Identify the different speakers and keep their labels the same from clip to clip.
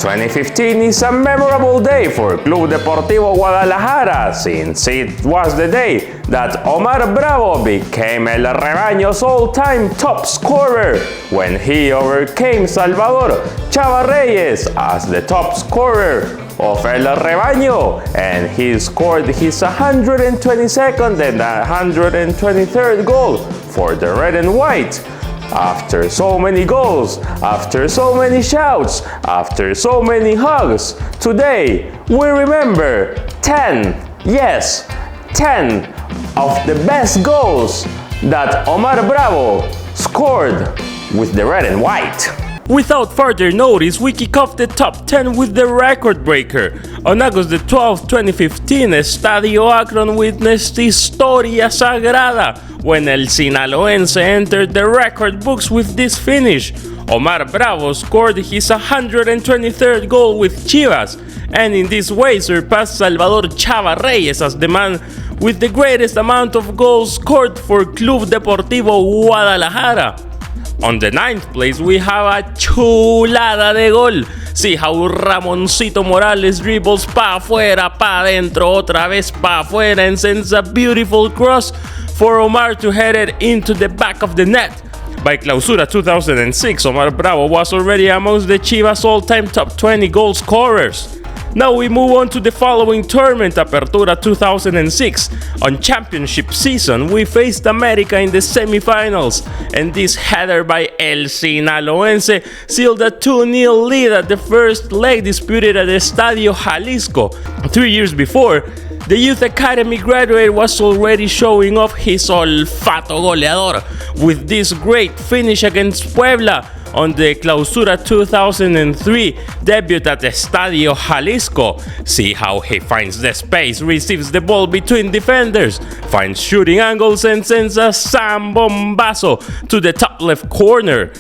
Speaker 1: 2015 is a memorable day for Club Deportivo Guadalajara, since it was the day that Omar Bravo became El Rebaño's all-time top scorer when he overcame Salvador Chava Reyes as the top scorer of El Rebaño, and he scored his 122nd and 123rd goal for the red and white. After so many goals, after so many shouts, after so many hugs, today we remember 10, yes, 10 of the best goals that Omar Bravo scored with the red and white.
Speaker 2: Without further notice, we kick off the top 10 with the record breaker. On August 12, 2015, Estadio Akron witnessed Historia Sagrada when el sinaloense entered the record books with this finish. Omar Bravo scored his 123rd goal with Chivas, and in this way surpassed Salvador Chava Reyes as the man with the greatest amount of goals scored for Club Deportivo Guadalajara. On the 9th place, we have a chulada de gol. See how Ramoncito Morales dribbles pa afuera, pa adentro, otra vez pa afuera, and sends a beautiful cross for Omar to head it into the back of the net. By Clausura 2006, Omar Bravo was already amongst the Chivas all-time top 20 goal scorers. Now we move on to the following tournament, Apertura 2006. On championship season, we faced America in the semifinals, and this header by El Sinaloense sealed a 2-0 lead at the first leg disputed at Estadio Jalisco. 3 years before, the Youth Academy graduate was already showing off his olfato goleador with this great finish against Puebla on the Clausura 2003 debut at Estadio Jalisco. See how he finds the space, receives the ball between defenders, finds shooting angles, and sends a zambombazo to the top left corner.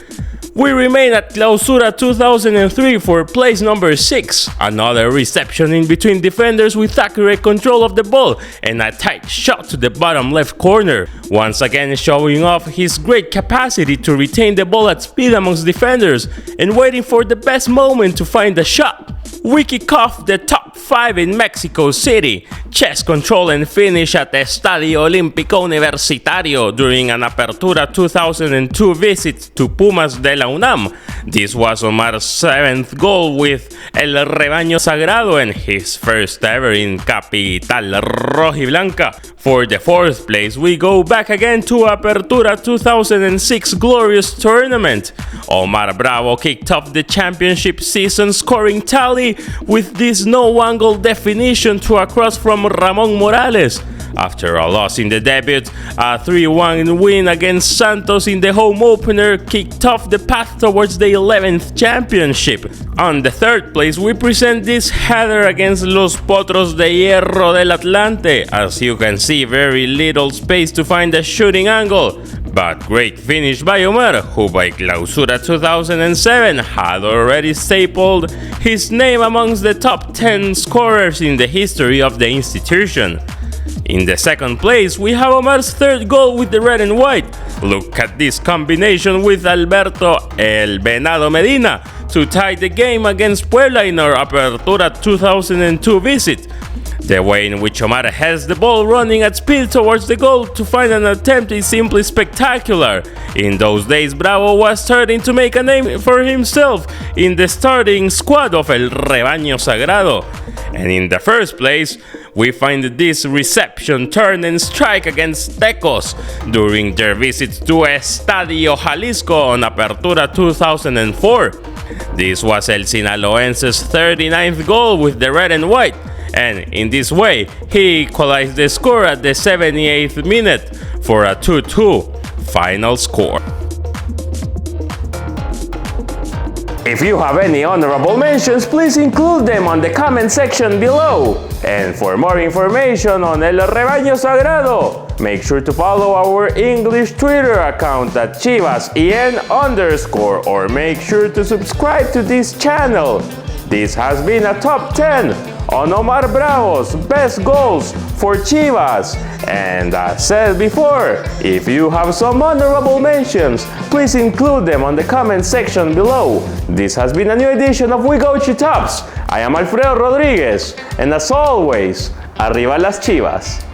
Speaker 2: We remain at Clausura 2003 for place number 6. Another reception in between defenders with accurate control of the ball and a tight shot to the bottom left corner. Once again showing off his great capacity to retain the ball at speed amongst defenders and waiting for the best moment to find a shot. We kick off the top 5 in Mexico City. Chest control and finish at Estadio Olímpico Universitario during an Apertura 2002 visit to Pumas de la UNAM. This was Omar's 7th goal with El Rebaño Sagrado and his first ever in Capital Rojiblanca. For the 4th place, we go back again to Apertura 2006 glorious tournament. Omar Bravo kicked off the championship season scoring tally with this no-angle definition to a cross from Ramon Morales. After a loss in the debut, a 3-1 win against Santos in the home opener kicked off the path towards the 11th championship. On the 3rd place, we present this header against Los Potros de Hierro del Atlante. As you can see, very little space to find a shooting angle, but great finish by Omar, who by Clausura 2007 had already stapled his name amongst the top 10 scorers in the history of the institution. In the 2nd place, we have Omar's 3rd goal with the red and white. Look at this combination with Alberto El Venado Medina to tie the game against Puebla in our Apertura 2002 visit. The way in which Omar has the ball running at speed towards the goal to find an attempt is simply spectacular. In those days, Bravo was starting to make a name for himself in the starting squad of El Rebaño Sagrado. And in the 1st place, we find this reception, turn and strike against Tecos during their visit to Estadio Jalisco on Apertura 2004. This was El Sinaloense's 39th goal with the red and white, and in this way, he equalized the score at the 78th minute for a 2-2 final score.
Speaker 1: If you have any honorable mentions, please include them on the comment section below. And for more information on El Rebaño Sagrado, make sure to follow our English Twitter account at ChivasEN_, or make sure to subscribe to this channel. This has been a top 10 on Omar Bravo's best goals for Chivas. And as said before, if you have some honorable mentions, please include them on the comment section below. This has been a new edition of We Go Chi Tops. I am Alfredo Rodriguez, and as always, arriba las Chivas.